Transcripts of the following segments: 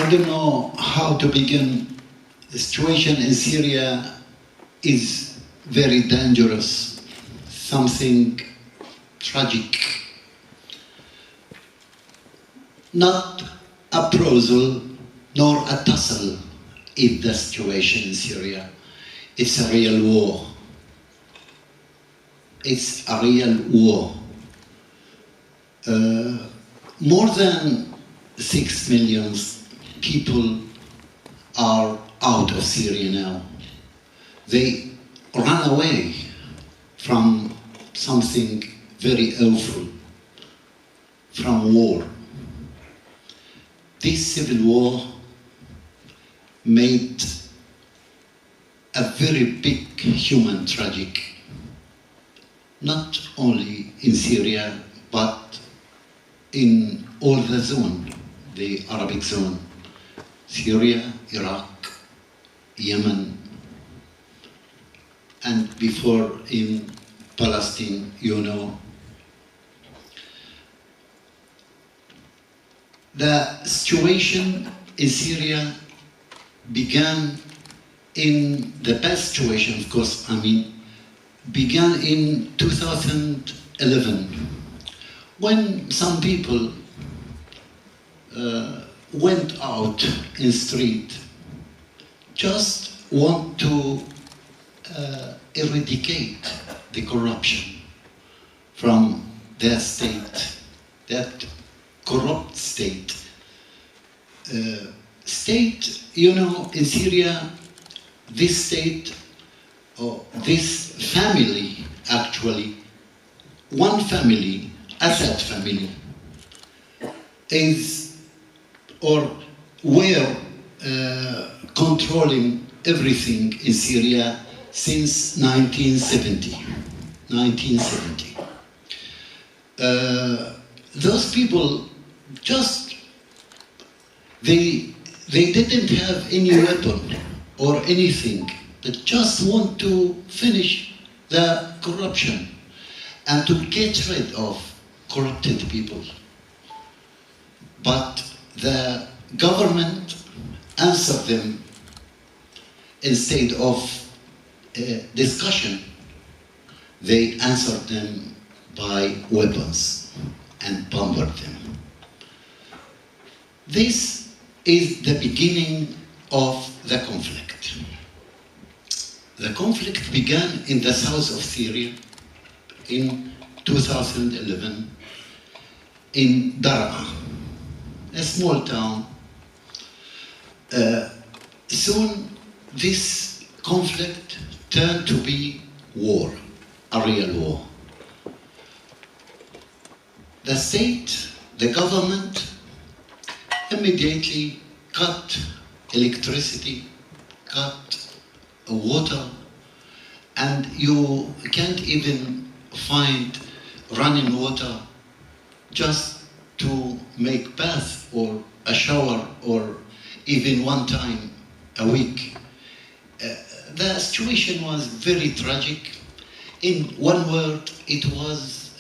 I don't know how to begin. The situation in Syria is very dangerous, something tragic. Not a proposal nor a tussle is the situation in Syria. It's a real war. It's a real war. More than 6 million people are out of Syria now. They ran away from something very awful, from war. This civil war made a very big human tragedy, not only in Syria, but in all the zone, the Arabic zone, Syria, Iraq, Yemen, and before in Palestine, you know. The situation in Syria began in the best situation, of course, began in 2011, when some people went out in street, just want to eradicate the corruption from their state, that corrupt state. State, you know, in Syria, this state, or this family, actually, one family, Assad family, is, or were controlling everything in Syria since 1970. Those people just, they didn't have any weapon or anything. They just want to finish the corruption and to get rid of corrupted people. But the government answered them instead of discussion. They answered them by weapons and bombarded them. This is the beginning of the conflict. The conflict began in the south of Syria in 2011 in Daraa, a small town. Soon this conflict turned to be war, a real war. The state, the government, immediately cut electricity, cut water, and you can't even find running water just to make bath or a shower or even one time a week. The situation was very tragic. In one word, it was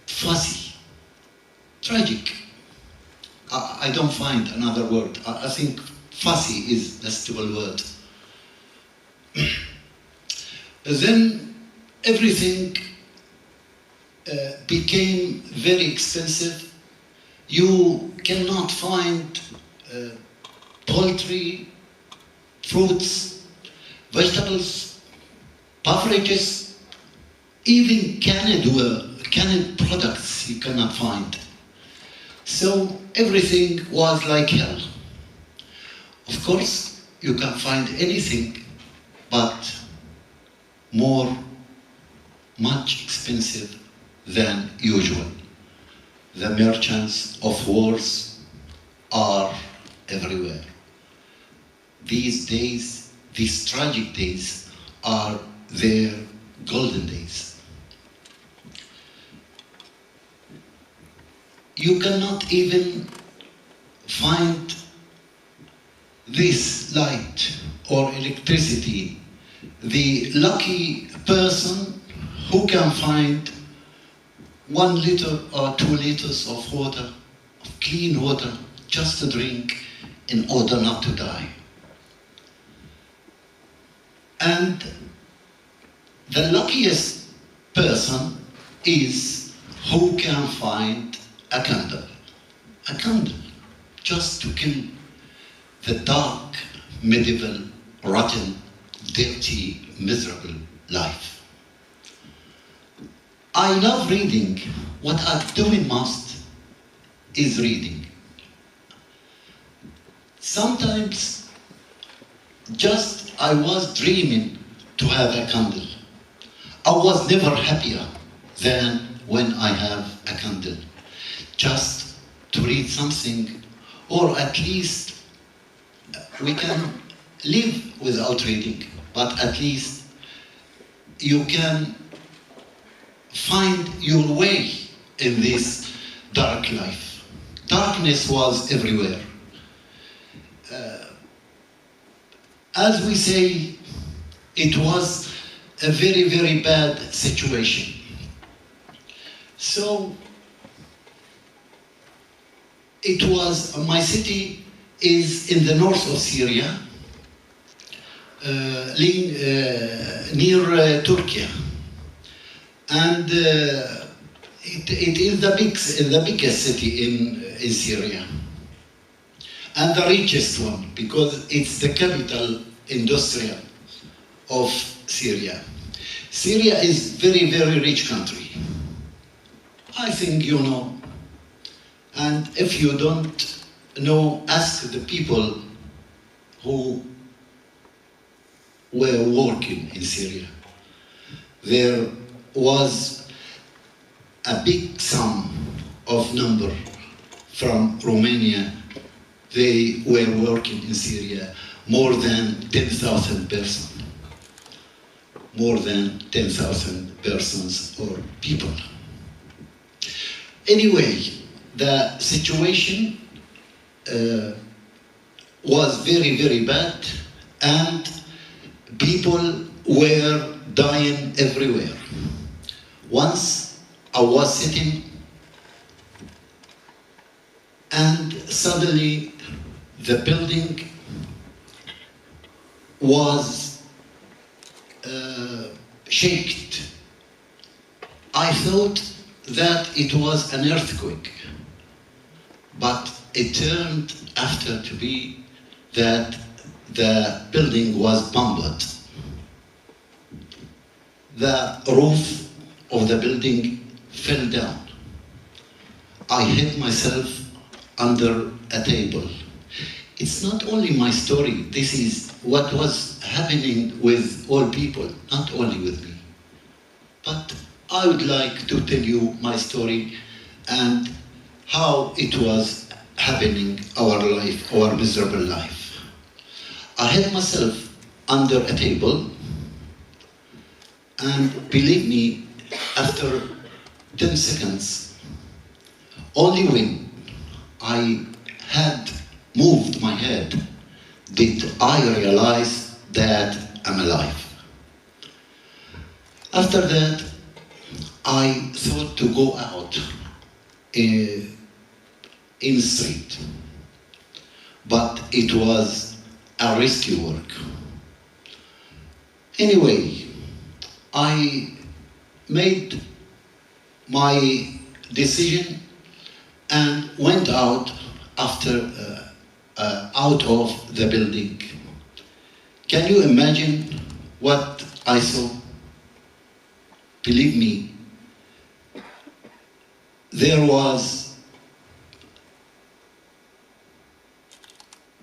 fuzzy, tragic. I don't find another word. I think fuzzy is the suitable word. Then everything became very expensive. You cannot find poultry, fruits, vegetables, beverages, even canned products you cannot find. So everything was like hell. Of course, you can find anything, but much expensive than usual. The merchants of wars are everywhere. These days, these tragic days, are their golden days. You cannot even find this light or electricity. The lucky person who can find 1 liter or 2 liters of water, of clean water, just to drink in order not to die. And the luckiest person is who can find a candle, just to kill the dark, medieval, rotten, dirty, miserable life. I love reading. What I'm doing most is reading. Sometimes just I was dreaming to have a candle. I was never happier than when I have a candle. Just to read something, or at least we can live without reading, but at least you can find your way in this dark life. Darkness was everywhere. As we say, it was a very, very bad situation. So it was, my city is in the north of Syria, near Turkey. And it is the biggest city in Syria. And the richest one, because it's the capital industrial of Syria. Syria is very, very rich country. I think you know. And if you don't know, ask the people who were working in Syria. There was a big sum of number from Romania. They were working in Syria, more than 10,000 persons. More than 10,000 persons or people. Anyway, the situation was very, very bad, and people were dying everywhere. Once I was sitting, and suddenly the building was shaken. I thought that it was an earthquake, but it turned after to be that the building was bombed. The roof of the building fell down. I hid myself under a table. It's not only my story, this is what was happening with all people, not only with me. But I would like to tell you my story and how it was happening, our life, our miserable life. I hid myself under a table, and believe me, after 10 seconds, only when I had moved my head did I realize that I'm alive. After that, I thought to go out in the street, but it was a rescue work. Anyway, I made my decision and went out out of the building. Can you imagine what I saw? Believe me, there was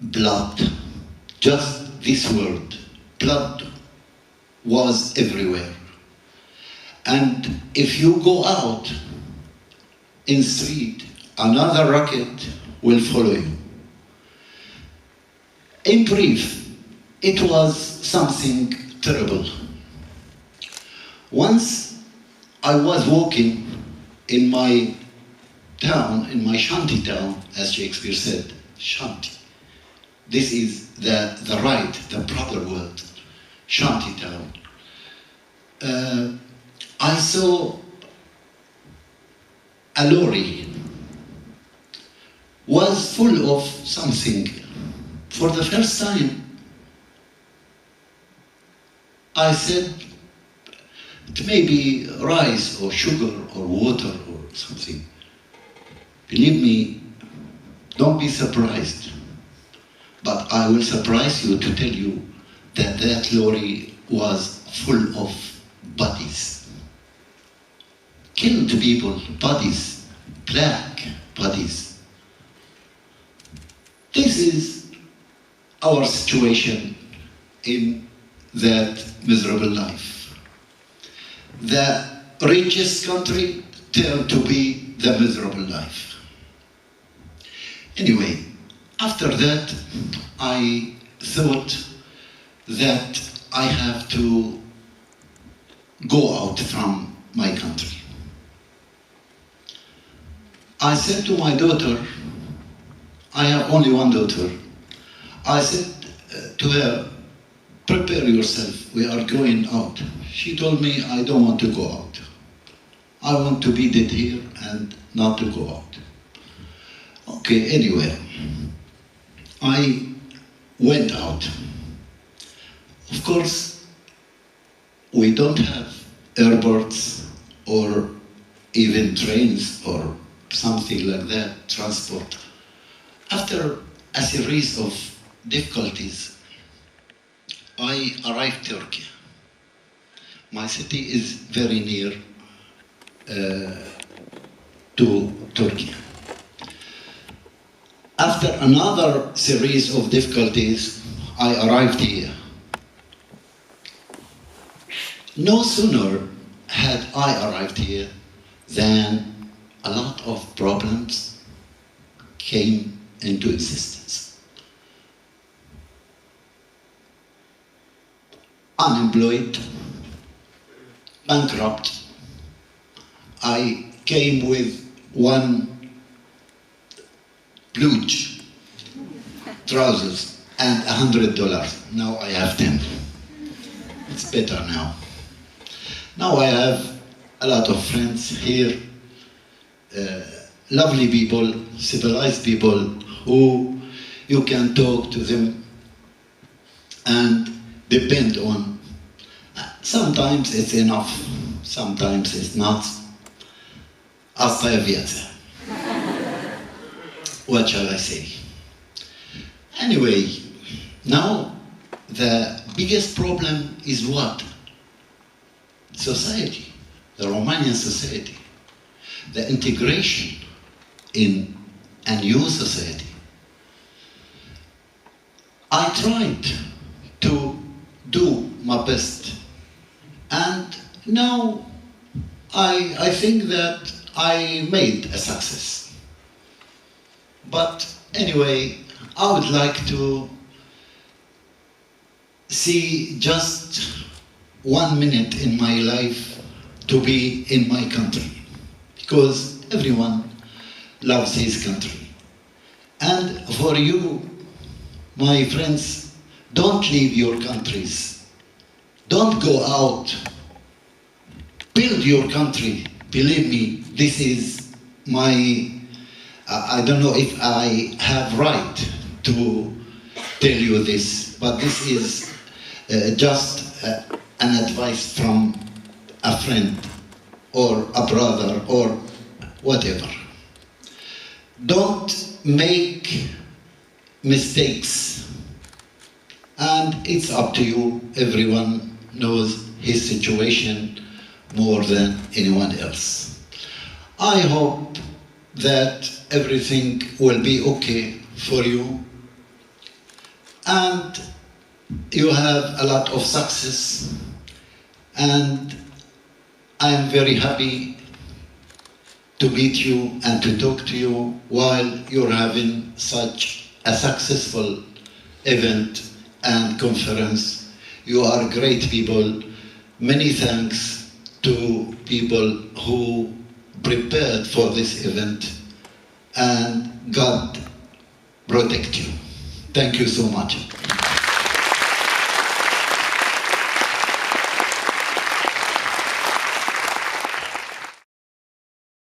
blood, just this word, blood was everywhere. And if you go out in the street, another rocket will follow you. In brief, it was something terrible. Once I was walking in my town, in my shanty town, as Shakespeare said, shanty. This is the proper word, shanty town. I saw a lorry was full of something, For the first time, I said, it may be rice or sugar or water or something. Believe me, don't be surprised. But I will surprise you to tell you that that lorry was full of bodies. Killed people, bodies, black bodies. This is our situation in that miserable life. The richest country turned to be the miserable life. Anyway, after that, I thought that I have to go out from my country. I said to my daughter, I have only one daughter, I said to her, prepare yourself, we are going out. She told me, I don't want to go out. I want to be dead here and not to go out. Okay, anyway, I went out. Of course, we don't have airports or even trains or something like that, transport. After a series of difficulties, I arrived in Turkey. My city is very near to Turkey. After another series of difficulties, I arrived here. No sooner had I arrived here than a lot of problems came into existence. Unemployed, bankrupt. I came with one blue trousers and $100. Now I have 10. It's better now. Now I have a lot of friends here, lovely people, civilized people who you can talk to them and depend on. Sometimes it's enough, sometimes it's not. Hasta la vida. What shall I say? Anyway, now the biggest problem is what? Society, the Romanian society, the integration in a new society. I tried to do my best, and now I think that I made a success. But anyway, I would like to see just 1 minute in my life to be in my country, because everyone loves his country. And for you, my friends, don't leave your countries. Don't go out. Build your country. Believe me, this is my, I don't know if I have right to tell you this, but this is just an advice from a friend or a brother or whatever. Don't make mistakes, and it's up to you. Everyone knows his situation more than anyone else. I hope that everything will be okay for you and you have a lot of success, and I am very happy to meet you and to talk to you while you're having such a successful event and conference. You are great people. Many thanks to people who prepared for this event, and God protect you. Thank you so much.